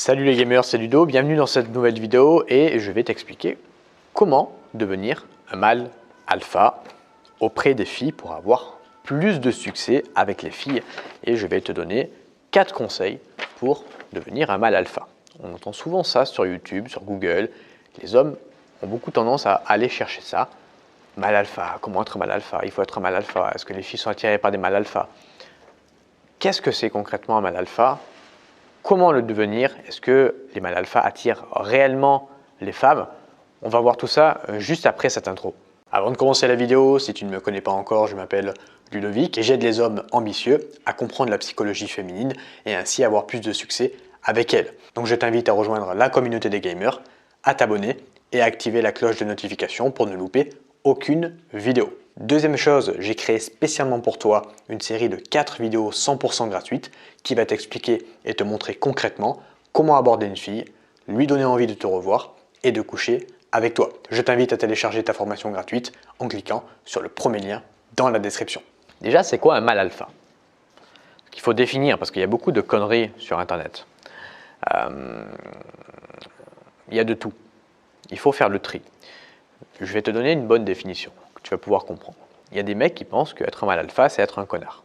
Salut les gamers, c'est Ludo, bienvenue dans cette nouvelle vidéo et je vais t'expliquer comment devenir un mâle alpha auprès des filles pour avoir plus de succès avec les filles. Et je vais te donner 4 conseils pour devenir un mâle alpha. On entend souvent ça sur YouTube, sur Google. Les hommes ont beaucoup tendance à aller chercher ça. Mâle alpha, comment être mâle alpha? Il faut être un mâle alpha. Est-ce que les filles sont attirées par des mâles alpha? Qu'est-ce que c'est concrètement un mâle alpha? Comment le devenir? Est-ce que les mâles alpha attirent réellement les femmes? On va voir tout ça juste après cette intro. Avant de commencer la vidéo, si tu ne me connais pas encore, je m'appelle Ludovic et j'aide les hommes ambitieux à comprendre la psychologie féminine et ainsi avoir plus de succès avec elle. Donc je t'invite à rejoindre la communauté des gamers, à t'abonner et à activer la cloche de notification pour ne louper aucune vidéo. Deuxième chose, j'ai créé spécialement pour toi une série de 4 vidéos 100% gratuites qui va t'expliquer et te montrer concrètement comment aborder une fille, lui donner envie de te revoir et de coucher avec toi. Je t'invite à télécharger ta formation gratuite en cliquant sur le premier lien dans la description. Déjà, c'est quoi un mâle alpha? Qu'il faut définir parce qu'il y a beaucoup de conneries sur Internet. Il y a de tout. Il faut faire le tri. Je vais te donner une bonne définition que tu vas pouvoir comprendre. Il y a des mecs qui pensent qu'être un mâle alpha, c'est être un connard.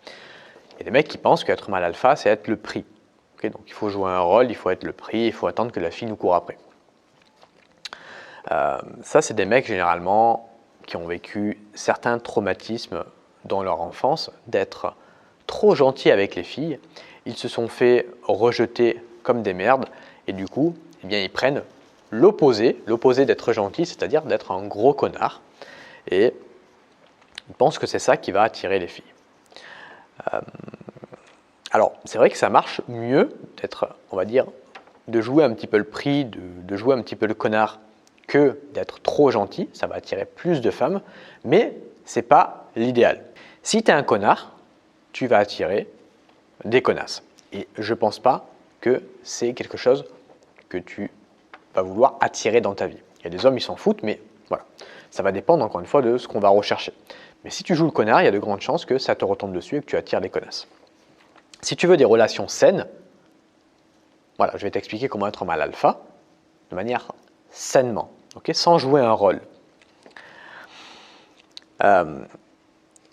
Il y a des mecs qui pensent qu'être un mâle alpha, c'est être le prix. Okay, donc il faut jouer un rôle, il faut être le prix, il faut attendre que la fille nous court après. Ça, c'est des mecs généralement qui ont vécu certains traumatismes dans leur enfance, d'être trop gentils avec les filles. Ils se sont fait rejeter comme des merdes et du coup, eh bien, ils prennent l'opposé d'être gentil, c'est-à-dire d'être un gros connard. Et ils pensent que c'est ça qui va attirer les filles. Alors, c'est vrai que ça marche mieux d'être, on va dire, de jouer un petit peu le prix, de jouer un petit peu le connard que d'être trop gentil. Ça va attirer plus de femmes, mais ce n'est pas l'idéal. Si tu es un connard, tu vas attirer des connasses. Et je ne pense pas que c'est quelque chose que tu vas vouloir attirer dans ta vie. Il y a des hommes, ils s'en foutent, mais voilà. Ça va dépendre encore une fois de ce qu'on va rechercher. Mais si tu joues le connard, il y a de grandes chances que ça te retombe dessus et que tu attires des connasses. Si tu veux des relations saines, voilà, je vais t'expliquer comment être un mâle alpha de manière sainement, okay, sans jouer un rôle.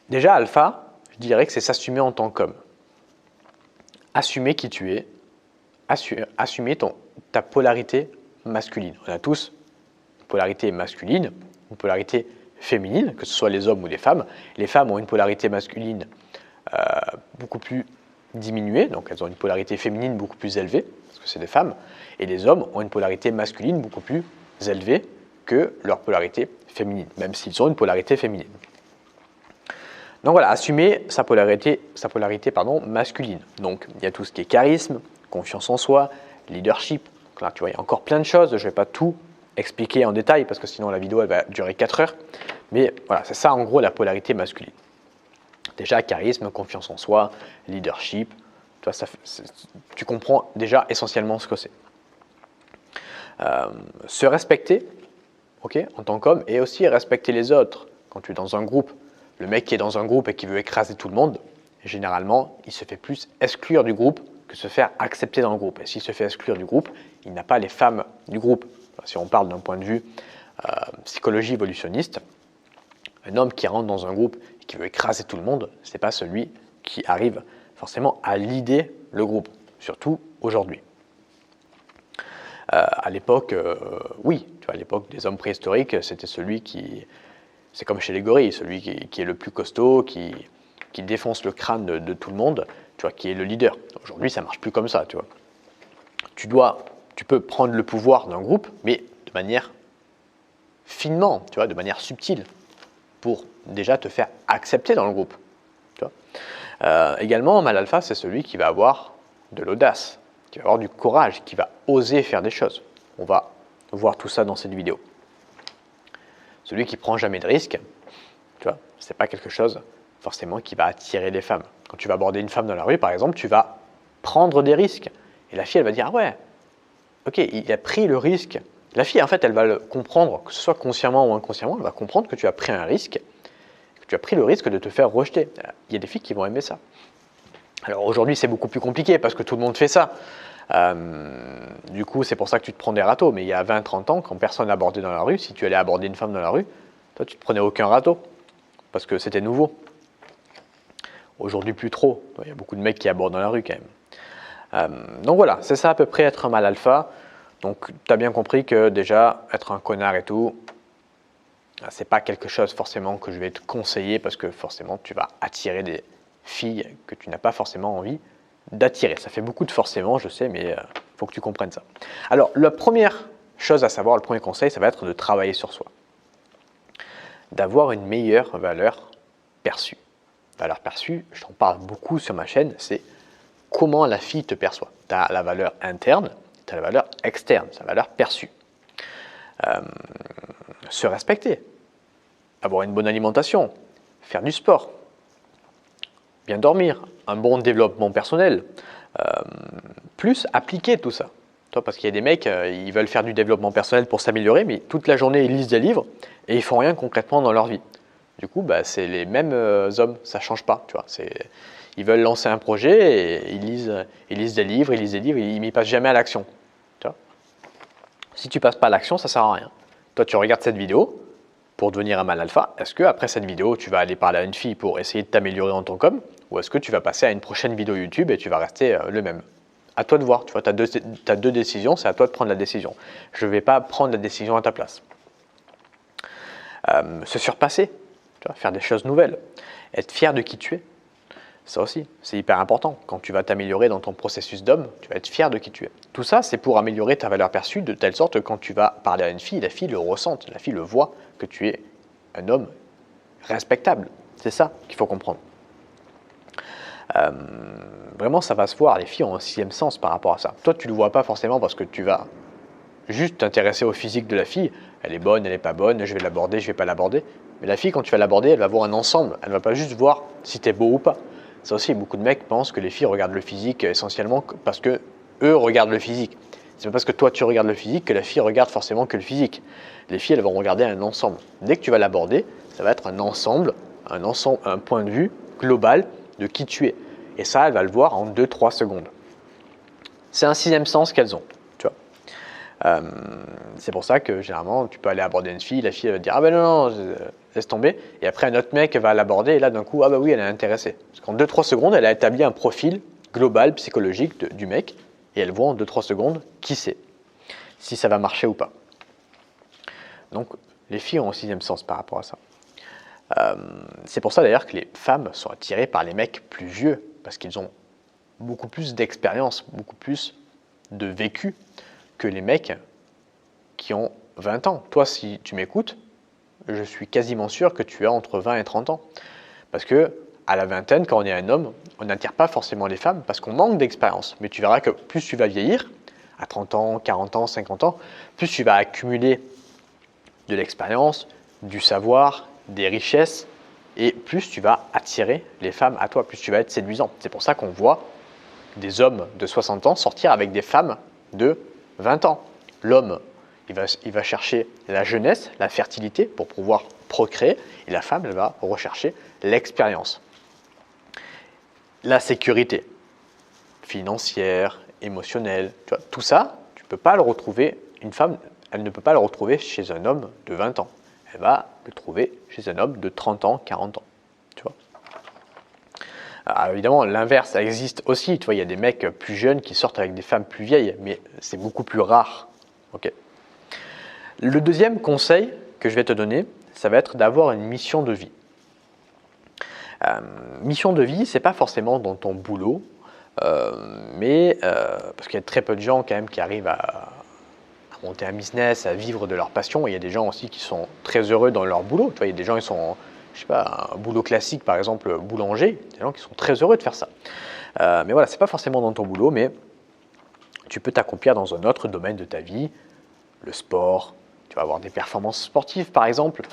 Déjà, alpha, je dirais que c'est s'assumer en tant qu'homme. Assumer qui tu es, assumer ta polarité masculine. On a tous une polarité masculine, une polarité féminine, que ce soit les hommes ou les femmes. Les femmes ont une polarité masculine beaucoup plus diminuée, donc elles ont une polarité féminine beaucoup plus élevée, parce que c'est des femmes, et les hommes ont une polarité masculine beaucoup plus élevée que leur polarité féminine, même s'ils ont une polarité féminine. Donc voilà, assumer sa polarité masculine. Donc il y a tout ce qui est charisme, confiance en soi, leadership. Donc là, tu vois, il y a encore plein de choses, je ne vais pas tout expliquer en détail parce que sinon la vidéo elle va durer 4 heures. Mais voilà, c'est ça en gros la polarité masculine. Déjà, charisme, confiance en soi, leadership, tu comprends déjà essentiellement ce que c'est. Se respecter, okay, en tant qu'homme, et aussi respecter les autres. Quand tu es dans un groupe, le mec qui est dans un groupe et qui veut écraser tout le monde, généralement, il se fait plus exclure du groupe que se faire accepter dans le groupe. Et s'il se fait exclure du groupe, il n'a pas les femmes du groupe. Si on parle d'un point de vue psychologie évolutionniste, un homme qui rentre dans un groupe et qui veut écraser tout le monde, ce n'est pas celui qui arrive forcément à leader le groupe, surtout aujourd'hui. À l'époque, oui, tu vois, à l'époque des hommes préhistoriques, c'était celui qui, c'est comme chez les gorilles, celui qui est le plus costaud, qui défonce le crâne de tout le monde, tu vois, qui est le leader. Aujourd'hui, ça ne marche plus comme ça, tu vois. Tu peux prendre le pouvoir d'un groupe, mais de manière finement, tu vois, de manière subtile, pour déjà te faire accepter dans le groupe. Tu vois. Également, un mâle alpha, c'est celui qui va avoir de l'audace, qui va avoir du courage, qui va oser faire des choses. On va voir tout ça dans cette vidéo. Celui qui prend jamais de risques, tu vois, c'est pas quelque chose forcément qui va attirer les femmes. Quand tu vas aborder une femme dans la rue, par exemple, tu vas prendre des risques. Et la fille, elle va dire, ah ouais, ok, il a pris le risque. La fille, en fait, elle va le comprendre, que ce soit consciemment ou inconsciemment, elle va comprendre que tu as pris un risque, que tu as pris le risque de te faire rejeter. Il y a des filles qui vont aimer ça. Alors aujourd'hui, c'est beaucoup plus compliqué parce que tout le monde fait ça. Du coup, c'est pour ça que tu te prends des râteaux. Mais il y a 20-30 ans, quand personne n'abordait dans la rue, si tu allais aborder une femme dans la rue, toi, tu ne te prenais aucun râteau parce que c'était nouveau. Aujourd'hui, plus trop. Il y a beaucoup de mecs qui abordent dans la rue quand même. Donc voilà, c'est ça à peu près être un mâle alpha. Donc tu as bien compris que déjà, être un connard et tout, c'est pas quelque chose forcément que je vais te conseiller parce que forcément, tu vas attirer des filles que tu n'as pas forcément envie d'attirer. Ça fait beaucoup de forcément, je sais, mais il faut que tu comprennes ça. Alors, la première chose à savoir, le premier conseil, ça va être de travailler sur soi. D'avoir une meilleure valeur perçue. Valeur perçue, je t'en parle beaucoup sur ma chaîne, c'est comment la fille te perçoit. Tu as la valeur interne, tu as la valeur externe, sa valeur perçue. Se respecter, avoir une bonne alimentation, faire du sport, bien dormir, un bon développement personnel, plus appliquer tout ça. Parce qu'il y a des mecs, ils veulent faire du développement personnel pour s'améliorer, mais toute la journée, ils lisent des livres et ils font rien concrètement dans leur vie. Du coup, c'est les mêmes hommes, ça ne change pas. Tu vois, ils veulent lancer un projet et ils lisent des livres, ils n'y passent jamais à l'action. Si tu ne passes pas à l'action, ça ne sert à rien. Toi, tu regardes cette vidéo pour devenir un mâle alpha. Est-ce qu'après cette vidéo, tu vas aller parler à une fille pour essayer de t'améliorer en tant qu'homme? Ou est-ce que tu vas passer à une prochaine vidéo YouTube et tu vas rester le même? À toi de voir, tu vois, tu as deux décisions, c'est à toi de prendre la décision. Je ne vais pas prendre la décision à ta place. Se surpasser, tu vois, faire des choses nouvelles, être fier de qui tu es. Ça aussi, c'est hyper important. Quand tu vas t'améliorer dans ton processus d'homme, tu vas être fier de qui tu es. Tout ça, c'est pour améliorer ta valeur perçue de telle sorte que quand tu vas parler à une fille, la fille le ressente, la fille le voit, que tu es un homme respectable. C'est ça qu'il faut comprendre. Vraiment, ça va se voir. Les filles ont un sixième sens par rapport à ça. Toi, tu ne le vois pas forcément parce que tu vas juste t'intéresser au physique de la fille. Elle est bonne, elle n'est pas bonne, je vais l'aborder, je ne vais pas l'aborder. Mais la fille, quand tu vas l'aborder, elle va voir un ensemble. Elle ne va pas juste voir si tu es beau ou pas. Ça aussi, beaucoup de mecs pensent que les filles regardent le physique essentiellement parce que eux regardent le physique. C'est pas parce que toi tu regardes le physique que la fille regarde forcément que le physique. Les filles, elles vont regarder un ensemble. Dès que tu vas l'aborder, ça va être un ensemble, un point de vue global de qui tu es. Et ça, elle va le voir en 2-3 secondes. C'est un sixième sens qu'elles ont. Tu vois. C'est pour ça que généralement, tu peux aller aborder une fille, la fille elle va te dire ah ben non, laisse tomber. Et après, un autre mec va l'aborder et là, d'un coup, ah bah oui, elle est intéressée. Parce qu'en 2-3 secondes, elle a établi un profil global, psychologique du mec et elle voit en 2-3 secondes qui c'est, si ça va marcher ou pas. Donc, les filles ont un sixième sens par rapport à ça. C'est pour ça d'ailleurs que les femmes sont attirées par les mecs plus vieux parce qu'ils ont beaucoup plus d'expérience, beaucoup plus de vécu que les mecs qui ont 20 ans. Toi, si tu m'écoutes, je suis quasiment sûr que tu as entre 20 et 30 ans. Parce que à la vingtaine, quand on est un homme, on n'attire pas forcément les femmes parce qu'on manque d'expérience. Mais tu verras que plus tu vas vieillir, à 30 ans, 40 ans, 50 ans, plus tu vas accumuler de l'expérience, du savoir, des richesses, et plus tu vas attirer les femmes à toi, plus tu vas être séduisant. C'est pour ça qu'on voit des hommes de 60 ans sortir avec des femmes de 20 ans. L'homme, il va chercher la jeunesse, la fertilité pour pouvoir procréer, et la femme, elle va rechercher l'expérience. La sécurité financière, émotionnelle, tu vois, tout ça, tu ne peux pas le retrouver, une femme, elle ne peut pas le retrouver chez un homme de 20 ans. Elle va le trouver chez un homme de 30 ans, 40 ans. Tu vois. Alors évidemment, l'inverse, ça existe aussi. Tu vois, il y a des mecs plus jeunes qui sortent avec des femmes plus vieilles, mais c'est beaucoup plus rare. Okay. Le deuxième conseil que je vais te donner, ça va être d'avoir une mission de vie. Mission de vie, c'est pas forcément dans ton boulot, mais parce qu'il y a très peu de gens quand même qui arrivent à monter un business, à vivre de leur passion. Et il y a des gens aussi qui sont très heureux dans leur boulot. Tu vois, il y a des gens qui sont, je sais pas, un boulot classique, par exemple boulanger, des gens qui sont très heureux de faire ça. Mais voilà, c'est pas forcément dans ton boulot, mais tu peux t'accomplir dans un autre domaine de ta vie, le sport. Tu vas avoir des performances sportives, par exemple,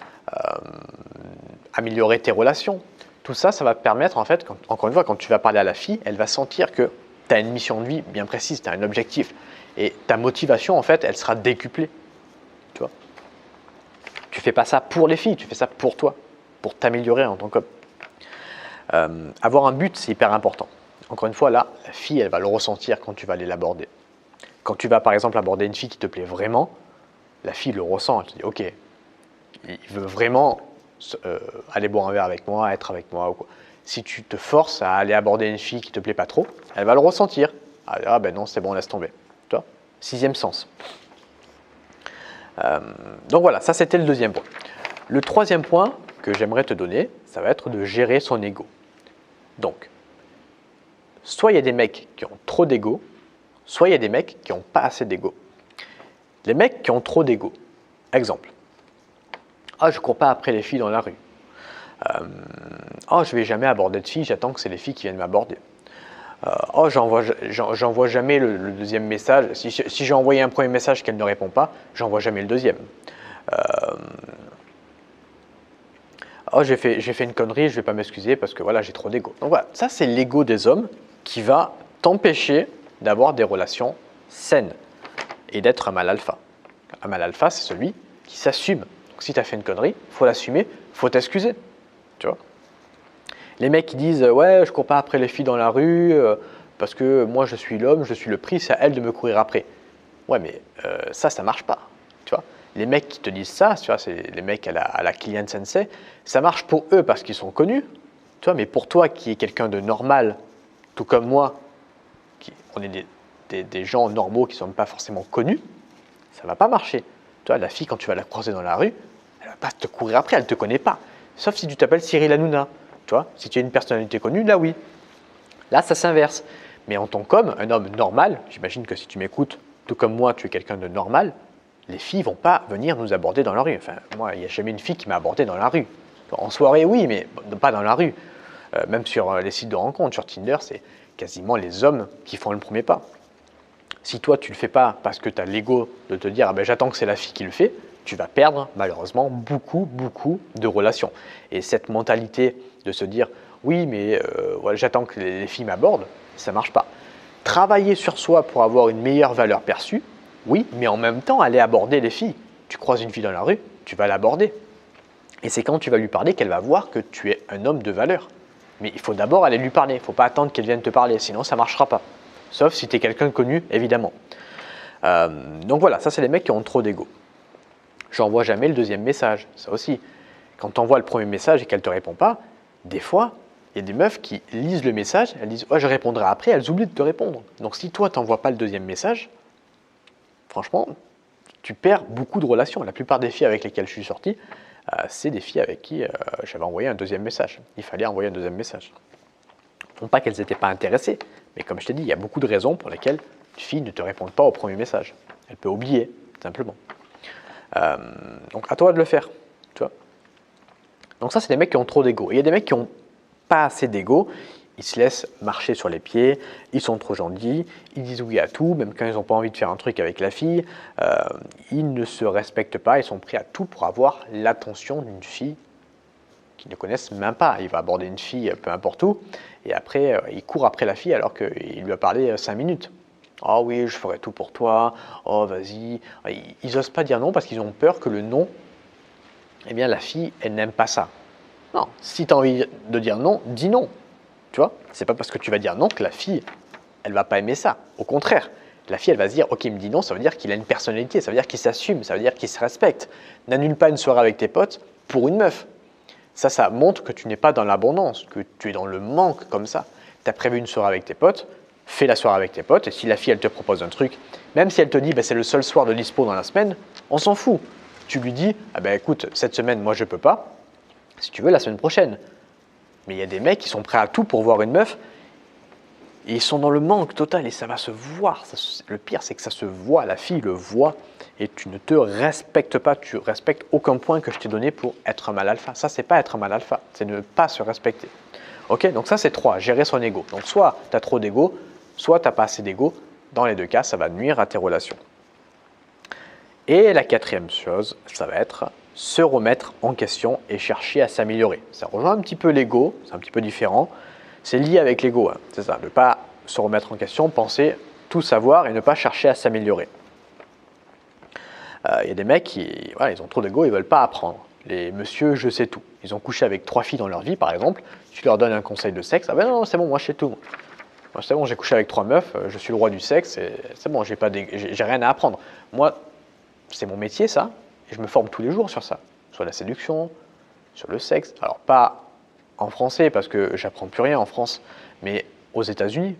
améliorer tes relations. Tout ça, ça va te permettre, en fait, encore une fois, quand tu vas parler à la fille, elle va sentir que tu as une mission de vie bien précise, tu as un objectif. Et ta motivation, en fait, elle sera décuplée. Tu vois. Tu ne fais pas ça pour les filles, tu fais ça pour toi, pour t'améliorer en tant qu'homme. Avoir un but, c'est hyper important. Encore une fois, là, la fille, elle va le ressentir quand tu vas aller l'aborder. Quand tu vas par exemple aborder une fille qui te plaît vraiment, la fille le ressent, elle te dit ok, il veut vraiment aller boire un verre avec moi, être avec moi ou quoi. Si tu te forces à aller aborder une fille qui te plaît pas trop, elle va le ressentir. Ah ben non, c'est bon, laisse tomber. Tu vois, sixième sens. Donc voilà, ça c'était le deuxième point. Le troisième point que j'aimerais te donner, ça va être de gérer son ego. Donc, soit il y a des mecs qui ont trop d'ego, soit il y a des mecs qui n'ont pas assez d'ego. Les mecs qui ont trop d'ego, exemple, ah je cours pas après les filles dans la rue, je vais jamais aborder de filles, j'attends que c'est les filles qui viennent m'aborder. J'envoie jamais le deuxième message. Si j'ai envoyé un premier message qu'elle ne répond pas, j'envoie jamais le deuxième. J'ai fait une connerie, je vais pas m'excuser parce que voilà, j'ai trop d'ego. Donc voilà, ça c'est l'ego des hommes qui va t'empêcher d'avoir des relations saines et d'être un mâle alpha. Un mâle alpha, c'est celui qui s'assume. Donc si tu as fait une connerie, il faut l'assumer, il faut t'excuser. Tu vois ? Les mecs qui disent ouais, je cours pas après les filles dans la rue parce que moi je suis l'homme, je suis le prix, c'est à elles de me courir après. Ouais, mais ça marche pas. Tu vois, les mecs qui te disent ça, tu vois, c'est les mecs à la Kylian Sensei, ça marche pour eux parce qu'ils sont connus. Tu vois, mais pour toi qui es quelqu'un de normal, tout comme moi, on est des gens normaux qui ne sont pas forcément connus, ça va pas marcher. Tu vois, la fille quand tu vas la croiser dans la rue, elle va pas te courir après, elle te connaît pas. Sauf si tu t'appelles Cyril Hanouna. Tu vois, si tu es une personnalité connue, là oui. Là, ça s'inverse. Mais en tant qu'homme, un homme normal, j'imagine que si tu m'écoutes, tout comme moi, tu es quelqu'un de normal, les filles ne vont pas venir nous aborder dans la rue. Enfin, moi, il n'y a jamais une fille qui m'a abordé dans la rue. En soirée, oui, mais pas dans la rue. Même sur les sites de rencontres, sur Tinder, c'est quasiment les hommes qui font le premier pas. Si toi, tu ne le fais pas parce que tu as l'ego de te dire j'attends que c'est la fille qui le fait, tu vas perdre malheureusement beaucoup de relations. Et cette mentalité de se dire oui, mais j'attends que les filles m'abordent, ça ne marche pas. Travailler sur soi pour avoir une meilleure valeur perçue, oui, mais en même temps aller aborder les filles. Tu croises une fille dans la rue, tu vas l'aborder. Et c'est quand tu vas lui parler qu'elle va voir que tu es un homme de valeur. Mais il faut d'abord aller lui parler, il ne faut pas attendre qu'elle vienne te parler, sinon ça ne marchera pas. Sauf si tu es quelqu'un de connu, évidemment. Donc voilà, ça c'est les mecs qui ont trop d'ego. J'envoie jamais le deuxième message, ça aussi. Quand tu envoies le premier message et qu'elle ne te répond pas, des fois, il y a des meufs qui lisent le message, elles disent je répondrai après, elles oublient de te répondre. Donc si toi, tu n'envoies pas le deuxième message, franchement, tu perds beaucoup de relations. La plupart des filles avec lesquelles je suis sorti, c'est des filles avec qui j'avais envoyé un deuxième message. Il fallait envoyer un deuxième message. Non pas qu'elles n'étaient pas intéressées, mais comme je t'ai dit, il y a beaucoup de raisons pour lesquelles une fille ne te répond pas au premier message. Elle peut oublier, simplement. Donc à toi de le faire. Tu vois. Donc ça, c'est des mecs qui ont trop d'ego. Il y a des mecs qui n'ont pas assez d'ego. Ils se laissent marcher sur les pieds, ils sont trop gentils, ils disent oui à tout, même quand ils n'ont pas envie de faire un truc avec la fille. Ils ne se respectent pas, ils sont prêts à tout pour avoir l'attention d'une fille qu'ils ne connaissent même pas. Il va aborder une fille peu importe où, et après, il court après la fille alors qu'il lui a parlé 5 minutes. Oh oui, je ferai tout pour toi, oh vas-y. Ils n'osent pas dire non parce qu'ils ont peur que le non, eh bien la fille, elle n'aime pas ça. Non, si tu as envie de dire non, dis non. Tu vois, c'est pas parce que tu vas dire non que la fille, elle va pas aimer ça. Au contraire, la fille, elle va se dire, ok, il me dit non, ça veut dire qu'il a une personnalité, ça veut dire qu'il s'assume, ça veut dire qu'il se respecte. N'annule pas une soirée avec tes potes pour une meuf. Ça montre que tu n'es pas dans l'abondance, que tu es dans le manque comme ça. Tu as prévu une soirée avec tes potes, fais la soirée avec tes potes, et si la fille, elle te propose un truc, même si elle te dit, c'est le seul soir de dispo dans la semaine, on s'en fout. Tu lui dis, écoute, cette semaine, moi, je peux pas. Si tu veux, la semaine prochaine. Mais il y a des mecs qui sont prêts à tout pour voir une meuf et ils sont dans le manque total et ça va se voir. Le pire, c'est que ça se voit, la fille le voit et tu ne te respectes pas, tu respectes aucun point que je t'ai donné pour être un mâle alpha. Ça, c'est pas être un mâle alpha, c'est ne pas se respecter. Ok, donc ça, c'est 3, gérer son ego. Donc soit tu as trop d'ego, soit tu n'as pas assez d'ego. Dans les deux cas, ça va nuire à tes relations. Et la 4e chose, ça va être se remettre en question et chercher à s'améliorer. Ça rejoint un petit peu l'ego, c'est un petit peu différent. C'est lié avec l'ego, hein. C'est ça, ne pas se remettre en question, penser tout savoir et ne pas chercher à s'améliorer. Il y a des mecs qui ils ont trop d'ego, ils ne veulent pas apprendre. Les monsieur, je sais tout. Ils ont couché avec 3 filles dans leur vie, par exemple. Tu leur donnes un conseil de sexe, non, c'est bon, moi je sais tout. Moi, c'est bon, j'ai couché avec 3 meufs, je suis le roi du sexe, c'est bon, j'ai rien à apprendre. Moi, c'est mon métier, ça, et je me forme tous les jours sur ça, sur la séduction, sur le sexe. Alors, pas en français, parce que j'apprends plus rien en France, mais aux États-Unis.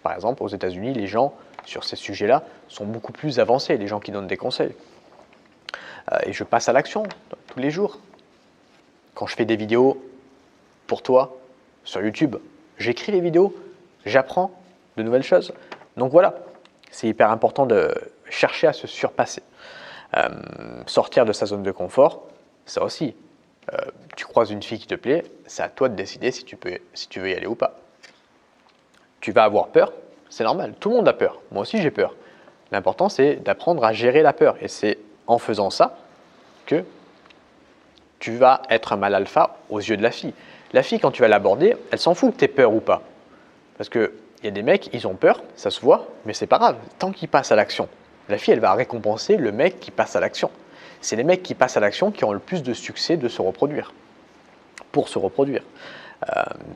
Par exemple, aux États-Unis, les gens, sur ces sujets-là, sont beaucoup plus avancés, les gens qui donnent des conseils. Et je passe à l'action tous les jours. Quand je fais des vidéos pour toi sur YouTube, j'écris les vidéos, j'apprends de nouvelles choses. Donc voilà, c'est hyper important de chercher à se surpasser. Sortir de sa zone de confort, ça aussi. Tu croises une fille qui te plaît, c'est à toi de décider si tu veux y aller ou pas. Tu vas avoir peur, c'est normal, tout le monde a peur. Moi aussi j'ai peur. L'important c'est d'apprendre à gérer la peur. Et c'est en faisant ça que tu vas être un mâle alpha aux yeux de la fille. La fille, quand tu vas l'aborder, elle s'en fout que tu aies peur ou pas. Parce qu'il y a des mecs, ils ont peur, ça se voit, mais c'est pas grave, tant qu'ils passent à l'action. La fille, elle va récompenser le mec qui passe à l'action. C'est les mecs qui passent à l'action qui ont le plus de succès de se reproduire, pour se reproduire.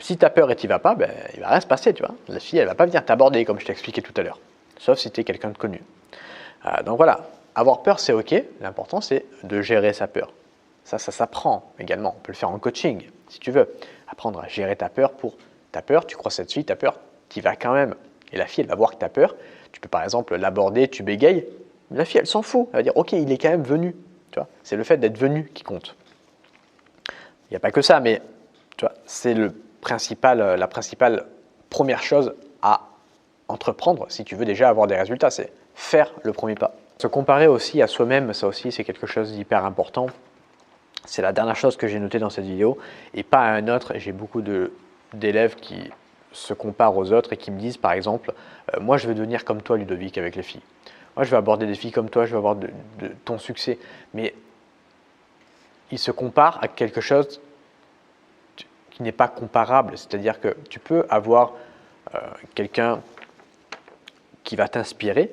Si tu as peur et tu n'y vas pas, ben, il va rien se passer, tu vois. La fille, elle va pas venir t'aborder, comme je t'ai expliqué tout à l'heure. Sauf si tu es quelqu'un de connu. Donc voilà, avoir peur, c'est OK. L'important, c'est de gérer sa peur. Ça s'apprend également. On peut le faire en coaching, si tu veux. Apprendre à gérer ta peur pour ta peur. Tu crois cette fille, ta peur, tu y vas quand même. Et la fille, elle va voir que tu as peur. Tu peux par exemple l'aborder, tu bégayes. La fille, elle s'en fout. Elle va dire, OK, il est quand même venu. Tu vois, c'est le fait d'être venu qui compte. Il n'y a pas que ça, mais tu vois, c'est la principale première chose à entreprendre si tu veux déjà avoir des résultats. C'est faire le premier pas. Se comparer aussi à soi-même, ça aussi, c'est quelque chose d'hyper important. C'est la dernière chose que j'ai notée dans cette vidéo et pas à un autre. J'ai beaucoup d'élèves qui se comparent aux autres et qui me disent par exemple moi je veux devenir comme toi Ludovic avec les filles. Moi je vais aborder des filles comme toi, je vais avoir de ton succès. Mais ils se comparent à quelque chose qui n'est pas comparable. C'est-à-dire que tu peux avoir quelqu'un qui va t'inspirer,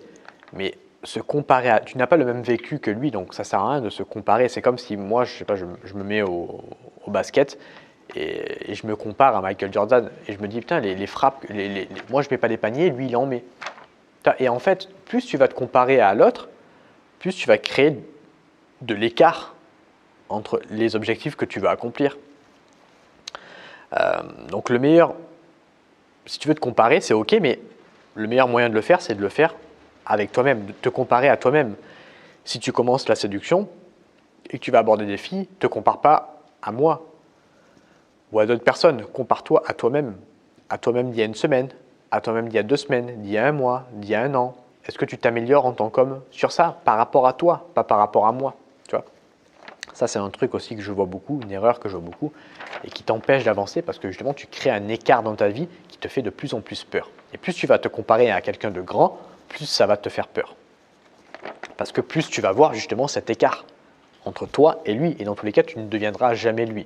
mais se comparer à… Tu n'as pas le même vécu que lui, donc ça ne sert à rien de se comparer. C'est comme si moi, je sais pas, je me mets au basket et je me compare à Michael Jordan et je me dis, putain, les frappes, moi je ne mets pas des paniers, lui il en met. Et en fait, plus tu vas te comparer à l'autre, plus tu vas créer de l'écart entre les objectifs que tu vas accomplir. Donc le meilleur, si tu veux te comparer, c'est OK, mais le meilleur moyen de le faire, c'est de le faire avec toi-même, de te comparer à toi-même. Si tu commences la séduction et que tu vas aborder des filles, ne te compare pas à moi ou à d'autres personnes. Compare-toi à toi-même d'il y a une semaine, à toi-même d'il y a 2 semaines, d'il y a 1 mois, d'il y a 1 an. Est-ce que tu t'améliores en tant qu'homme sur ça, par rapport à toi, pas par rapport à moi, tu vois? Ça, c'est un truc aussi que je vois beaucoup, une erreur que je vois beaucoup et qui t'empêche d'avancer parce que justement, tu crées un écart dans ta vie qui te fait de plus en plus peur. Et plus tu vas te comparer à quelqu'un de grand, plus ça va te faire peur. Parce que plus tu vas voir justement cet écart entre toi et lui. Et dans tous les cas, tu ne deviendras jamais lui.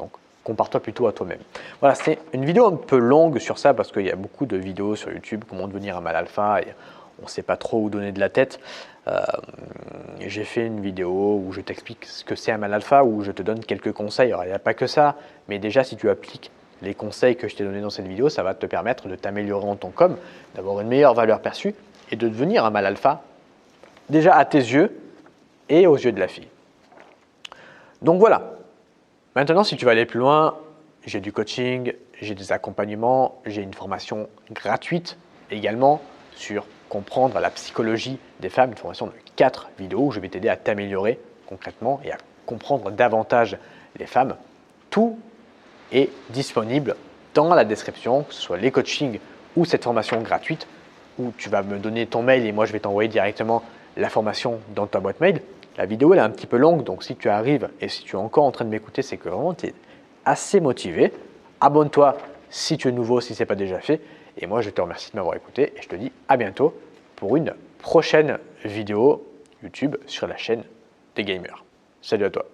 Donc, compare-toi plutôt à toi-même. Voilà, c'est une vidéo un peu longue sur ça parce qu'il y a beaucoup de vidéos sur YouTube, comment devenir un mâle alpha. Et on ne sait pas trop où donner de la tête. J'ai fait une vidéo où je t'explique ce que c'est un mâle alpha, où je te donne quelques conseils. Alors, il n'y a pas que ça, mais déjà, si tu appliques les conseils que je t'ai donnés dans cette vidéo, ça va te permettre de t'améliorer en tant qu'homme, d'avoir une meilleure valeur perçue et de devenir un mâle alpha, déjà à tes yeux et aux yeux de la fille. Donc voilà. Maintenant, si tu veux aller plus loin, j'ai du coaching, j'ai des accompagnements, j'ai une formation gratuite également sur comprendre la psychologie des femmes, une formation de 4 vidéos où je vais t'aider à t'améliorer concrètement et à comprendre davantage les femmes. Tout est disponible dans la description, que ce soit les coachings ou cette formation gratuite où tu vas me donner ton mail et moi je vais t'envoyer directement la formation dans ta boîte mail. La vidéo elle est un petit peu longue, donc si tu arrives et si tu es encore en train de m'écouter, c'est que vraiment tu es assez motivé. Abonne-toi si tu es nouveau, si ce n'est pas déjà fait. Et moi je te remercie de m'avoir écouté et je te dis à bientôt pour une prochaine vidéo YouTube sur la chaîne des gamers. Salut à toi.